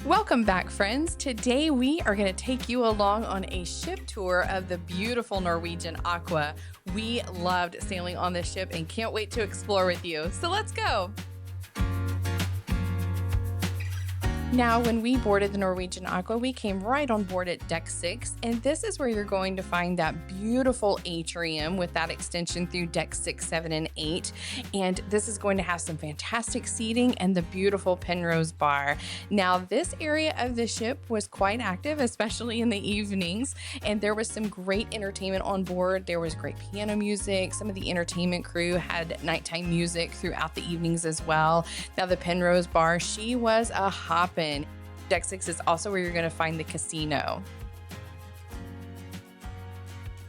Welcome back, friends. Today we are going to take you along on a ship tour of the beautiful Norwegian Aqua. We loved sailing on this ship and can't wait to explore with you. So let's go. Now, when we boarded the Norwegian Aqua, we came right on board at deck 6, and this is where you're going to find that beautiful atrium with that extension through deck 6, 7, and 8. And this is going to have some fantastic seating and the beautiful Penrose bar. Now, this area of the ship was quite active, especially in the evenings, and there was some great entertainment on board. There was great piano music. Some of the entertainment crew had nighttime music throughout the evenings as well. Now, the Penrose bar, she was a hoppin'. Deck 6 is also where you're going to find the casino.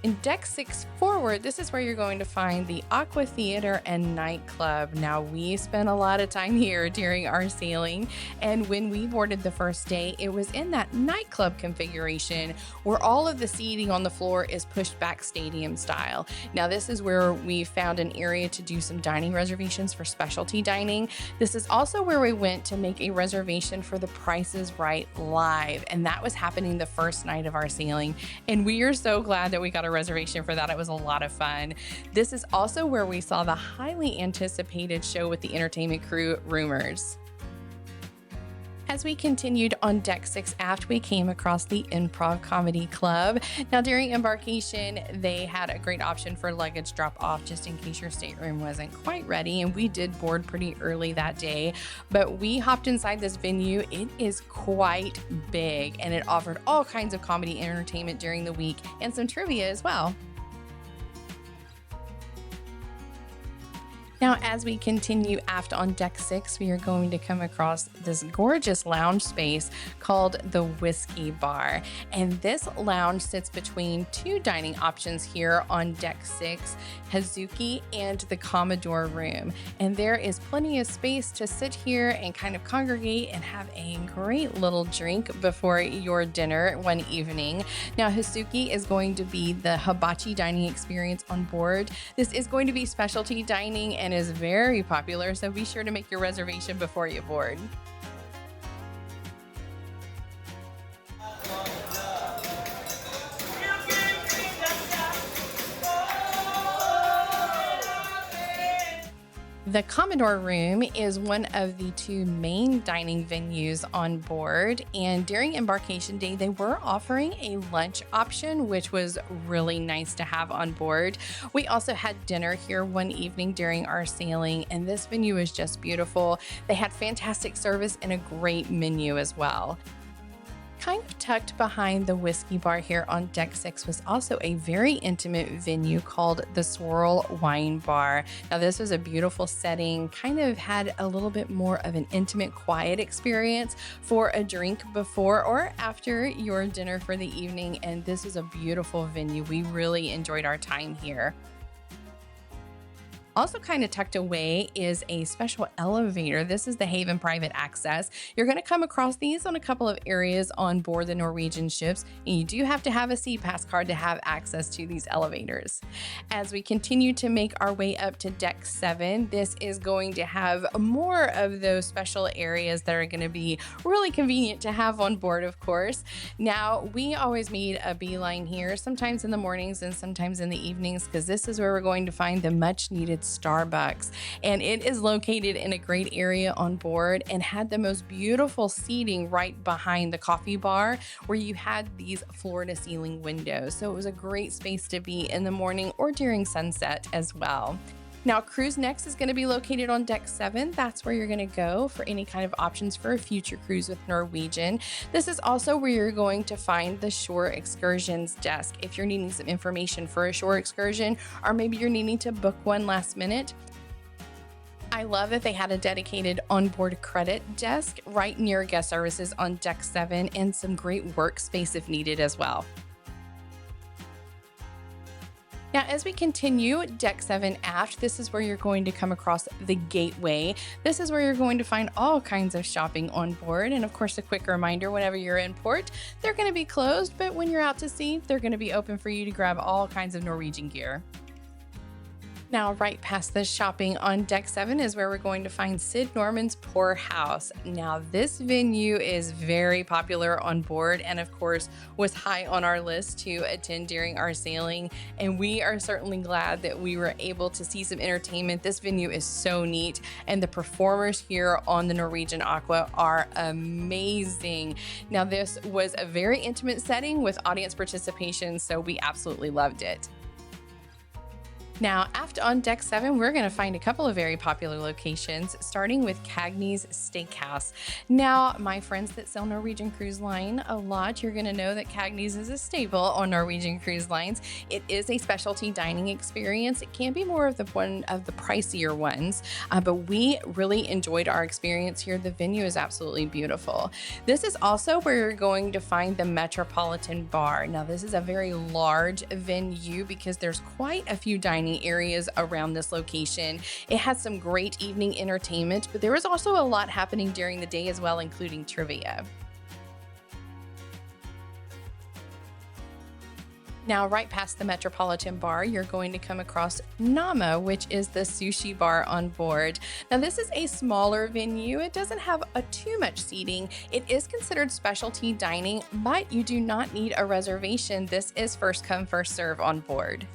In deck 6 forward, this is where you're going to find the Aqua Theater and Nightclub. Now, we spent a lot of time here during our sailing, and when we boarded the first day, it was in that nightclub configuration where all of the seating on the floor is pushed back stadium style. Now, this is where we found an area to do some dining reservations for specialty dining. This is also where we went to make a reservation for the Price is Right live, and that was happening the first night of our sailing, and we are so glad that we got a reservation for that. It was a lot of fun. This is also where we saw the highly anticipated show with the entertainment crew, Rumors. As we continued on deck 6 aft, we came across the Improv Comedy Club. Now, during embarkation, they had a great option for luggage drop off just in case your stateroom wasn't quite ready, and we did board pretty early that day, but we hopped inside this venue. It is quite big, and it offered all kinds of comedy entertainment during the week and some trivia as well. Now, as we continue aft on deck 6, we are going to come across this gorgeous lounge space called the Whiskey Bar. And this lounge sits between two dining options here on deck 6, Hazuki and the Commodore room. And there is plenty of space to sit here and kind of congregate and have a great little drink before your dinner one evening. Now, Hazuki is going to be the hibachi dining experience on board. This is going to be specialty dining and is very popular, so be sure to make your reservation before you board. The Commodore room is one of the two main dining venues on board, and during embarkation day, they were offering a lunch option, which was really nice to have on board. We also had dinner here one evening during our sailing, and this venue is just beautiful. They had fantastic service and a great menu as well. Kind of tucked behind the Whiskey Bar here on deck 6 was also a very intimate venue called the Swirl Wine Bar. Now, this was a beautiful setting, kind of had a little bit more of an intimate, quiet experience for a drink before or after your dinner for the evening, and this is a beautiful venue. We really enjoyed our time here. Also kind of tucked away is a special elevator. This is the Haven Private Access. You're going to come across these on a couple of areas on board the Norwegian ships, and you do have to have a Sea Pass card to have access to these elevators. As we continue to make our way up to deck 7, this is going to have more of those special areas that are going to be really convenient to have on board, of course. Now, we always made a beeline here, sometimes in the mornings and sometimes in the evenings, because this is where we're going to find the much needed Starbucks, and it is located in a great area on board and had the most beautiful seating right behind the coffee bar where you had these floor to ceiling windows. So it was a great space to be in the morning or during sunset as well. Now, Cruise Next is going to be located on deck 7. That's where you're going to go for any kind of options for a future cruise with Norwegian. This is also where you're going to find the Shore Excursions desk. If you're needing some information for a shore excursion, or maybe you're needing to book one last minute, I love that they had a dedicated onboard credit desk right near guest services on deck 7 and some great workspace if needed as well. Now, as we continue deck 7 aft, this is where you're going to come across the Gateway. This is where you're going to find all kinds of shopping on board. And of course, a quick reminder, whenever you're in port, they're going to be closed, but when you're out to sea, they're going to be open for you to grab all kinds of Norwegian gear. Now, right past the shopping on deck 7 is where we're going to find Sid Norman's Pour House. Now, this venue is very popular on board and, of course, was high on our list to attend during our sailing. And we are certainly glad that we were able to see some entertainment. This venue is so neat, and the performers here on the Norwegian Aqua are amazing. Now, this was a very intimate setting with audience participation, so we absolutely loved it. Now, aft on deck 7, we're going to find a couple of very popular locations, starting with Cagney's Steakhouse. Now, my friends that sail Norwegian Cruise Line a lot, you're going to know that Cagney's is a staple on Norwegian Cruise Lines. It is a specialty dining experience. It can be more of the one of the pricier ones, but we really enjoyed our experience here. The venue is absolutely beautiful. This is also where you're going to find the Metropolitan Bar. Now, this is a very large venue because there's quite a few dining areas around this location. It had some great evening entertainment, but there was also a lot happening during the day as well, including trivia. Now, right past the Metropolitan Bar, you're going to come across Nama, which is the sushi bar on board. Now, this is a smaller venue. It doesn't have too much seating. It is considered specialty dining, but you do not need a reservation. This is first come, first serve on board.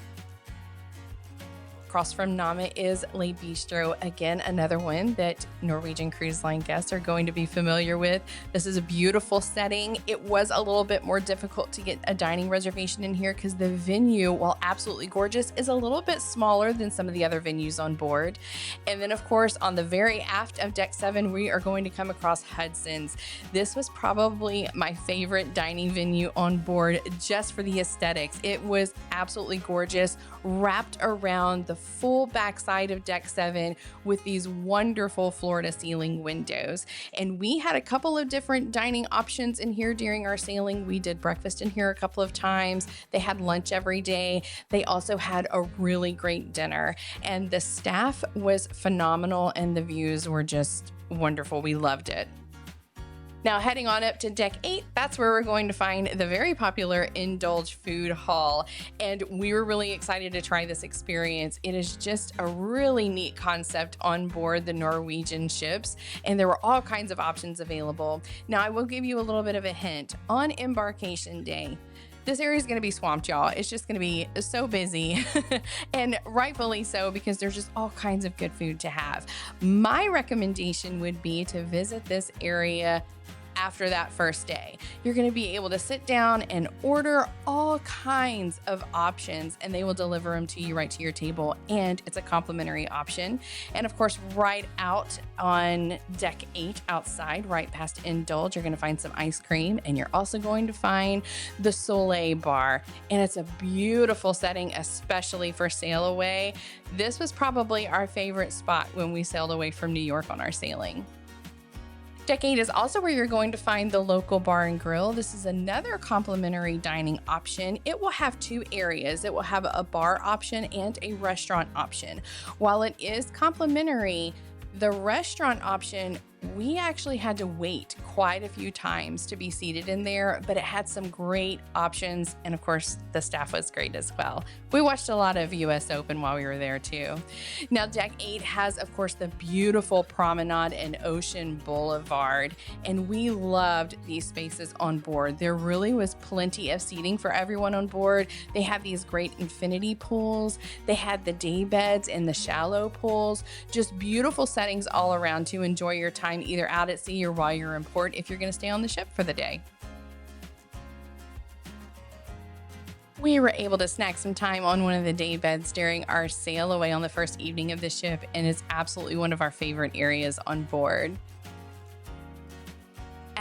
Across from Nama is Le Bistro. Again, another one that Norwegian Cruise Line guests are going to be familiar with. This is a beautiful setting. It was a little bit more difficult to get a dining reservation in here because the venue, while absolutely gorgeous, is a little bit smaller than some of the other venues on board. And then, of course, on the very aft of Deck 7, we are going to come across Hudson's. This was probably my favorite dining venue on board just for the aesthetics. It was absolutely gorgeous, wrapped around the full backside of Deck 7 with these wonderful floor-to-ceiling windows. And we had a couple of different dining options in here during our sailing. We did breakfast in here a couple of times. They had lunch every day. They also had a really great dinner. And the staff was phenomenal and the views were just wonderful. We loved it. Now, heading on up to Deck 8, that's where we're going to find the very popular Indulge Food Hall. And we were really excited to try this experience. It is just a really neat concept on board the Norwegian ships, and there were all kinds of options available. Now, I will give you a little bit of a hint. On embarkation day, this area is going to be swamped, y'all. It's just going to be so busy and rightfully so because there's just all kinds of good food to have. My recommendation would be to visit this area after that first day. You're going to be able to sit down and order all kinds of options and they will deliver them to you right to your table, and it's a complimentary option. And of course, right out on Deck 8 outside, right past Indulge, you're going to find some ice cream, and you're also going to find the Soleil Bar, and it's a beautiful setting, especially for sail away. This was probably our favorite spot when we sailed away from New York on our sailing. Deck 8 is also where you're going to find the local bar and grill. This is another complimentary dining option. It will have two areas. It will have a bar option and a restaurant option. While it is complimentary, the restaurant option, we actually had to wait quite a few times to be seated in there, but it had some great options. And of course, the staff was great as well. We watched a lot of US Open while we were there too. Now, Deck 8 has, of course, the beautiful promenade and Ocean Boulevard, and we loved these spaces on board. There really was plenty of seating for everyone on board. They have these great infinity pools. They had the day beds and the shallow pools, just beautiful settings all around to enjoy your time either out at sea or while you're in port if you're going to stay on the ship for the day. We were able to snack some time on one of the day beds during our sail away on the first evening of the ship, and it's absolutely one of our favorite areas on board.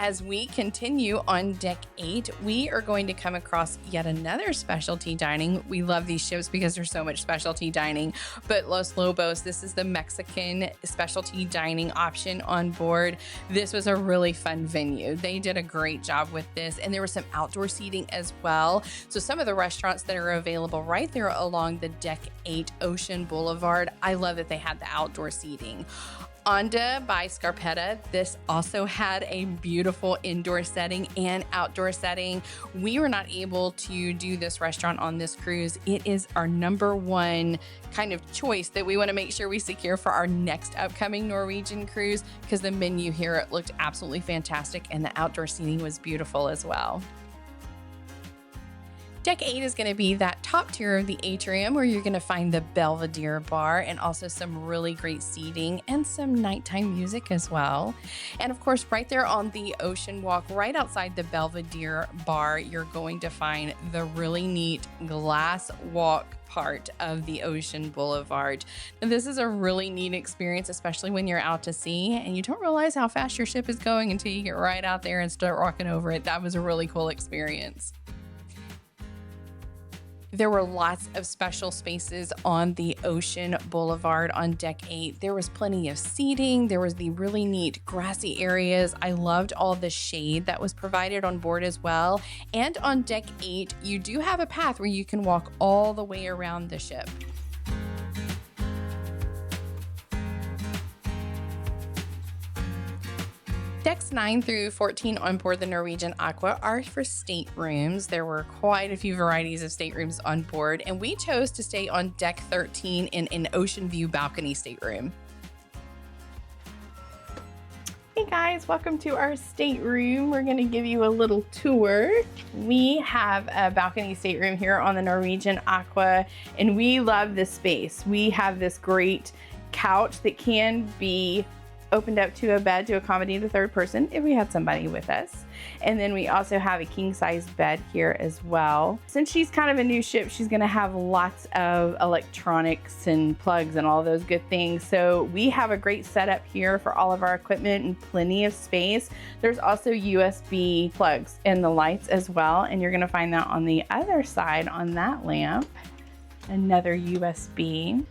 As we continue on Deck 8, we are going to come across yet another specialty dining. We love these ships because there's so much specialty dining, but Los Lobos, this is the Mexican specialty dining option on board. This was a really fun venue. They did a great job with this, and there was some outdoor seating as well. So some of the restaurants that are available right there along the Deck 8 Ocean Boulevard, I love that they had the outdoor seating. Onda by Scarpetta. This also had a beautiful indoor setting and outdoor setting. We were not able to do this restaurant on this cruise. It is our #1 kind of choice that we want to make sure we secure for our next upcoming Norwegian cruise, because the menu here looked absolutely fantastic and the outdoor seating was beautiful as well. Deck 8 is going to be that top tier of the atrium where you're going to find the Belvedere bar and also some really great seating and some nighttime music as well. And of course, right there on the ocean walk, right outside the Belvedere bar, you're going to find the really neat glass walk part of the Ocean Boulevard. Now, this is a really neat experience, especially when you're out to sea and you don't realize how fast your ship is going until you get right out there and start walking over it. That was a really cool experience. There were lots of special spaces on the Ocean Boulevard on Deck 8. There was plenty of seating. There was the really neat grassy areas. I loved all the shade that was provided on board as well. And on Deck 8, you do have a path where you can walk all the way around the ship. Decks 9 through 14 on board the Norwegian Aqua are for staterooms. There were quite a few varieties of staterooms on board, and we chose to stay on Deck 13 in an ocean view balcony stateroom. Hey guys, welcome to our stateroom. We're going to give you a little tour. We have a balcony stateroom here on the Norwegian Aqua, and we love this space. We have this great couch that can be opened up to a bed to accommodate a third person if we had somebody with us. And then we also have a king-size bed here as well. Since she's kind of a new ship, she's gonna have lots of electronics and plugs and all those good things. So we have a great setup here for all of our equipment and plenty of space. There's also USB plugs in the lights as well. And you're gonna find that on the other side on that lamp, another USB.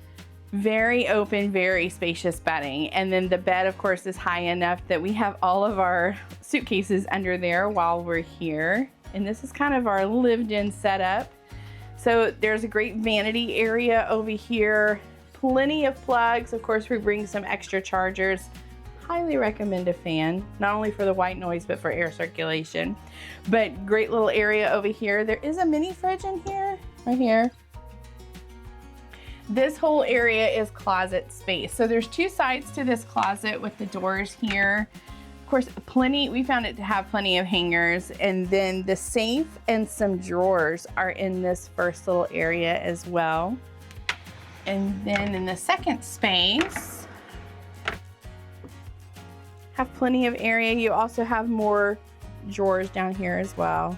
Very open, very spacious bedding. And then the bed, of course, is high enough that we have all of our suitcases under there while we're here. And this is kind of our lived-in setup. So there's a great vanity area over here, plenty of plugs. Of course, we bring some extra chargers. Highly recommend a fan, not only for the white noise, but for air circulation. But great little area over here. There is a mini fridge in here, right here. This whole area is closet space. So there's two sides to this closet with the doors here. Of course, we found it to have plenty of hangers, and then the safe and some drawers are in this first little area as well. And then in the second space, have plenty of area. You also have more drawers down here as well.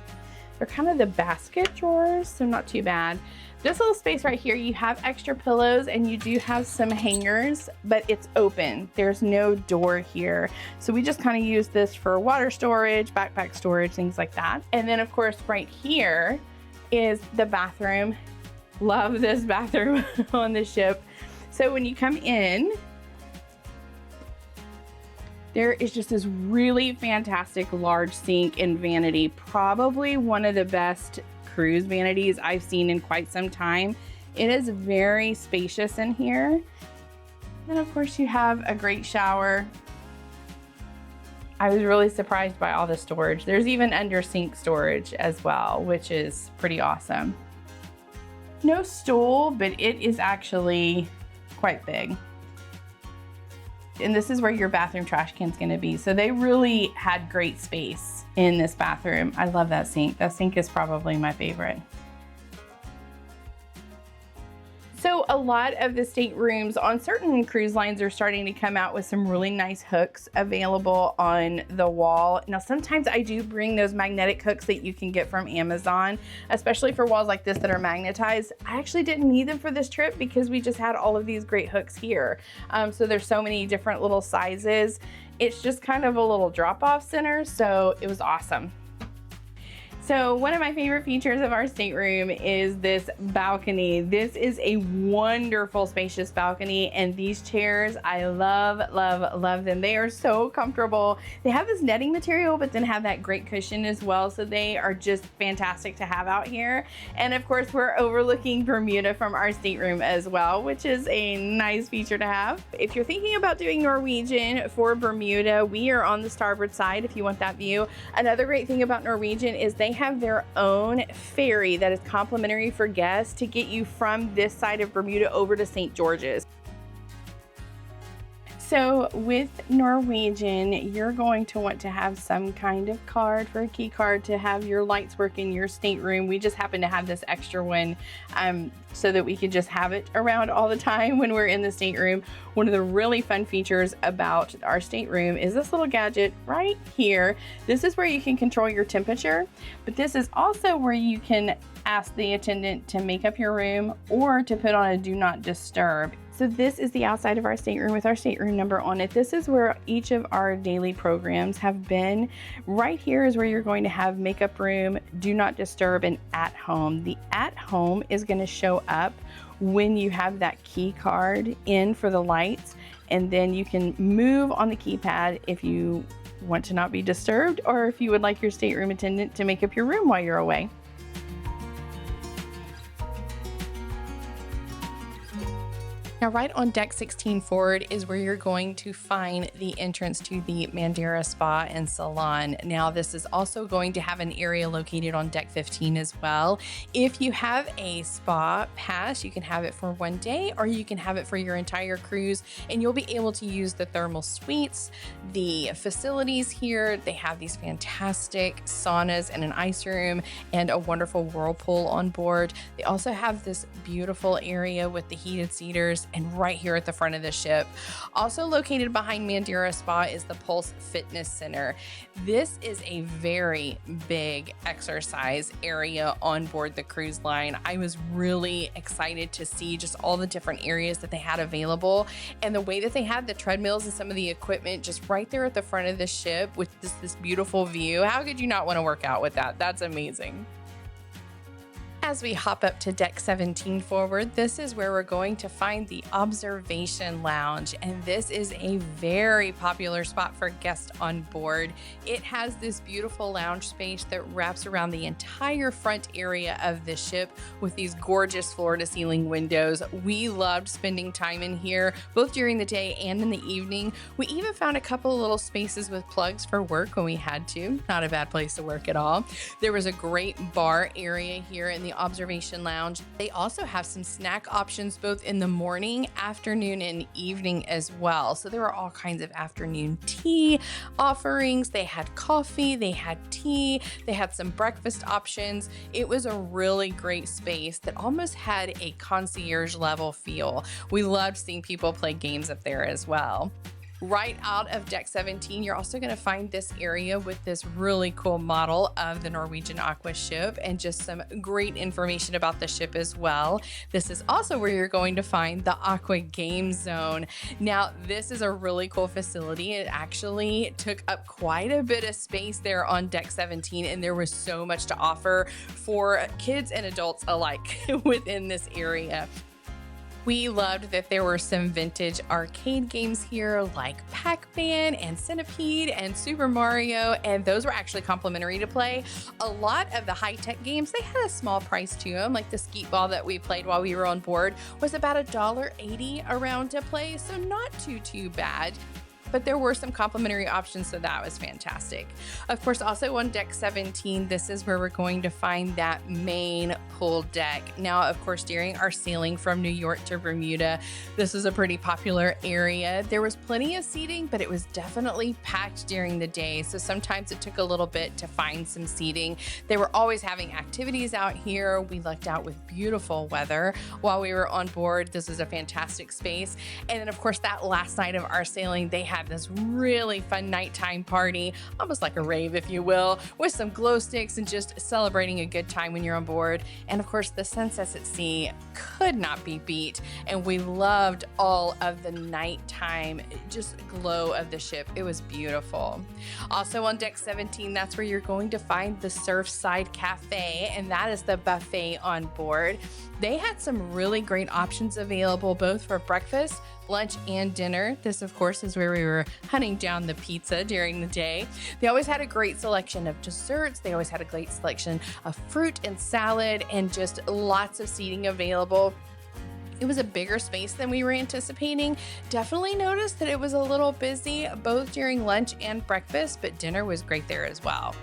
They're kind of the basket drawers, so not too bad. This little space right here, you have extra pillows and you do have some hangers, but it's open. There's no door here. So we just kind of use this for water storage, backpack storage, things like that. And then of course, right here is the bathroom. Love this bathroom on the ship. So when you come in, there is just this really fantastic large sink and vanity. Probably one of the best cruise vanities I've seen in quite some time. It is very spacious in here. And of course you have a great shower. I was really surprised by all the storage. There's even under sink storage as well, which is pretty awesome. No stool, but it is actually quite big. And this is where your bathroom trash can is going to be. So they really had great space in this bathroom. I love that sink. That sink is probably my favorite. So a lot of the staterooms on certain cruise lines are starting to come out with some really nice hooks available on the wall. Now, sometimes I do bring those magnetic hooks that you can get from Amazon, especially for walls like this that are magnetized. I actually didn't need them for this trip because we just had all of these great hooks here. So there's so many different little sizes. It's just kind of a little drop-off center, so it was awesome. So one of my favorite features of our stateroom is this balcony. This is a wonderful spacious balcony, and these chairs, I love, love, love them. They are so comfortable. They have this netting material, but then have that great cushion as well. So they are just fantastic to have out here. And of course, we're overlooking Bermuda from our stateroom as well, which is a nice feature to have. If you're thinking about doing Norwegian for Bermuda, we are on the starboard side if you want that view. Another great thing about Norwegian is they have their own ferry that is complimentary for guests to get you from this side of Bermuda over to St. George's. So with Norwegian, you're going to want to have some kind of card for a key card to have your lights work in your stateroom. We just happen to have this extra one so that we can just have it around all the time when we're in the stateroom. One of the really fun features about our stateroom is this little gadget right here. This is where you can control your temperature, but this is also where you can ask the attendant to make up your room or to put on a do not disturb. So this is the outside of our stateroom with our stateroom number on it. This is where each of our daily programs have been. Right here is where you're going to have makeup room, do not disturb, and at home. The at home is going to show up when you have that key card in for the lights, and then you can move on the keypad if you want to not be disturbed or if you would like your stateroom attendant to make up your room while you're away. Now, right on deck 16 forward is where you're going to find the entrance to the Mandara Spa and Salon. Now, this is also going to have an area located on deck 15 as well. If you have a spa pass, you can have it for one day or you can have it for your entire cruise, and you'll be able to use the thermal suites, the facilities here. They have these fantastic saunas and an ice room and a wonderful whirlpool on board. They also have this beautiful area with the heated seaters and right here at the front of the ship. Also located behind Mandara Spa is the Pulse Fitness Center. This is a very big exercise area on board the cruise line. I was really excited to see just all the different areas that they had available and the way that they had the treadmills and some of the equipment just right there at the front of the ship with this beautiful view. How could you not want to work out with that? That's amazing. As we hop up to deck 17 forward, this is where we're going to find the observation lounge, and this is a very popular spot for guests on board. It has this beautiful lounge space that wraps around the entire front area of the ship with these gorgeous floor-to-ceiling windows. We loved spending time in here, both during the day and in the evening. We even found a couple of little spaces with plugs for work when we had to. Not a bad place to work at all. There was a great bar area here in the observation lounge. They also have some snack options both in the morning, afternoon, and evening as well. So there were all kinds of afternoon tea offerings. They had coffee, they had tea, they had some breakfast options. It was a really great space that almost had a concierge level feel. We loved seeing people play games up there as well. Right out of deck 17, you're also going to find this area with this really cool model of the Norwegian Aqua ship and just some great information about the ship as well. This is also where you're going to find the Aqua Game Zone. Now, this is a really cool facility. It actually took up quite a bit of space there on deck 17, and there was so much to offer for kids and adults alike within this area. We loved that there were some vintage arcade games here like Pac-Man and Centipede and Super Mario, and those were actually complimentary to play. A lot of the high-tech games, they had a small price to them, like the skeet ball that we played while we were on board was about $1.80 around to play, so not too bad. But there were some complimentary options, so that was fantastic. Of course, also on deck 17, this is where we're going to find that main pool deck. Now, of course, during our sailing from New York to Bermuda, this is a pretty popular area. There was plenty of seating, but it was definitely packed during the day, so sometimes it took a little bit to find some seating. They were always having activities out here. We lucked out with beautiful weather while we were on board. This was a fantastic space. And then, of course, that last night of our sailing, they had have this really fun nighttime party, almost like a rave, if you will, with some glow sticks and just celebrating a good time when you're on board. And of course, the sunsets at sea could not be beat. And we loved all of the nighttime just glow of the ship. It was beautiful. Also on deck 17, that's where you're going to find the Surfside Cafe, and that is the buffet on board. They had some really great options available both for breakfast, lunch, and dinner. This, of course, is where we were hunting down the pizza during the day. They always had a great selection of desserts. They always had a great selection of fruit and salad and just lots of seating available. It was a bigger space than we were anticipating. Definitely noticed that it was a little busy both during lunch and breakfast, but dinner was great there as well.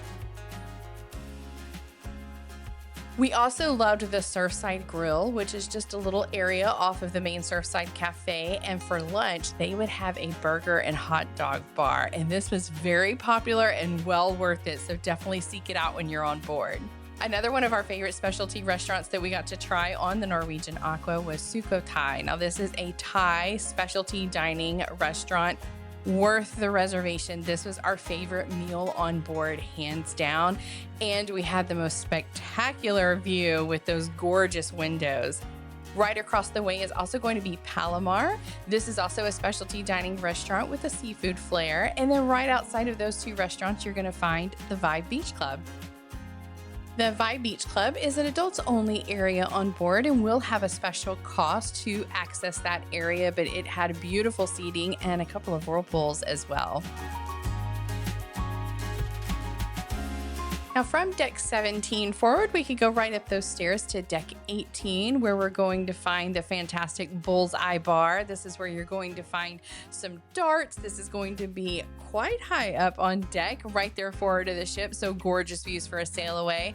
We also loved the Surfside Grill, which is just a little area off of the main Surfside Cafe. And for lunch, they would have a burger and hot dog bar. And this was very popular and well worth it. So definitely seek it out when you're on board. Another one of our favorite specialty restaurants that we got to try on the Norwegian Aqua was Sukhothai. Now, this is a Thai specialty dining restaurant. Worth the reservation. This was our favorite meal on board, hands down. And we had the most spectacular view with those gorgeous windows. Right across the way is also going to be Palomar. This is also a specialty dining restaurant with a seafood flair. And then right outside of those two restaurants, you're going to find the Vibe Beach Club. The Vibe Beach Club is an adults-only area on board and will have a special cost to access that area, but it had beautiful seating and a couple of whirlpools as well. Now from deck 17 forward, we could go right up those stairs to deck 18, where we're going to find the fantastic Bullseye Bar. This is where you're going to find some darts. This is going to be quite high up on deck, right there forward of the ship, so gorgeous views for a sail away.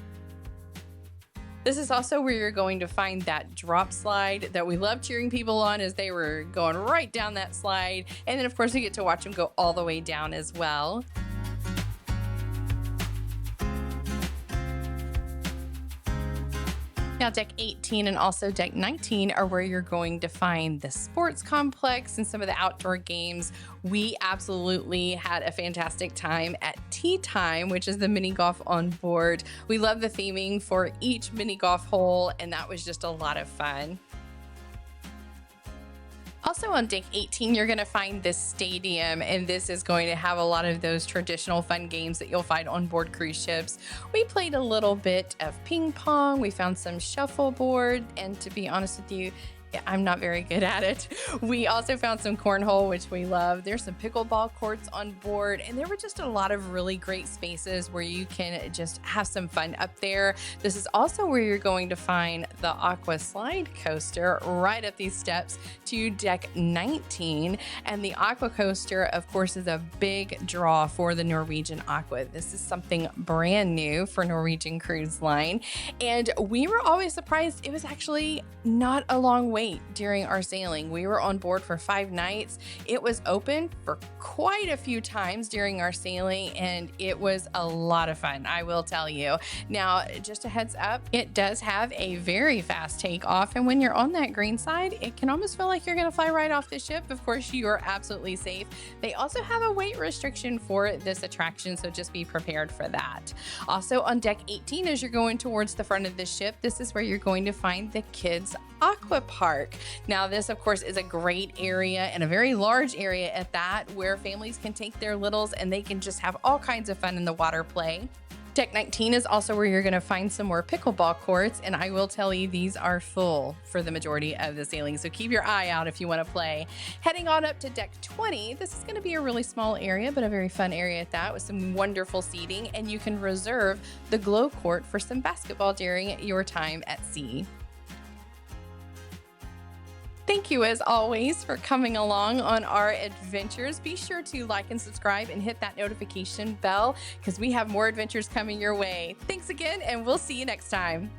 This is also where you're going to find that drop slide that we love cheering people on as they were going right down that slide. And then, of course, we get to watch them go all the way down as well. Now, deck 18 and also deck 19 are where you're going to find the sports complex and some of the outdoor games. We absolutely had a fantastic time at Tea Time, which is the mini golf on board. We love the theming for each mini golf hole, and that was just a lot of fun. Also on deck 18, you're going to find this stadium, and this is going to have a lot of those traditional fun games that you'll find on board cruise ships. We played a little bit of ping pong, we found some shuffleboard, and to be honest with you, I'm not very good at it. We also found some cornhole, which we love. There's some pickleball courts on board, and there were just a lot of really great spaces where you can just have some fun up there. This is also where you're going to find the Aqua slide coaster right up these steps to deck 19. And the Aqua coaster, of course, is a big draw for the Norwegian Aqua. This is something brand new for Norwegian Cruise Line. And we were always surprised it was actually not a long wait during our sailing. We were on board for 5 nights. It was open for quite a few times during our sailing, and it was a lot of fun, I will tell you. Now, just a heads up, it does have a very fast takeoff, and when you're on that green side, it can almost feel like you're going to fly right off the ship. Of course, you are absolutely safe. They also have a weight restriction for this attraction, so just be prepared for that. Also on deck 18, as you're going towards the front of the ship, this is where you're going to find the kids' aqua park. Now, this, of course, is a great area and a very large area at that, where families can take their littles and they can just have all kinds of fun in the water play. Deck 19 is also where you're going to find some more pickleball courts, and I will tell you, these are full for the majority of the sailing, so keep your eye out if you want to play. Heading on up to deck 20, this is going to be a really small area, but a very fun area at that, with some wonderful seating, and you can reserve the glow court for some basketball during your time at sea. Thank you, as always, for coming along on our adventures. Be sure to like and subscribe and hit that notification bell, because we have more adventures coming your way. Thanks again, and we'll see you next time.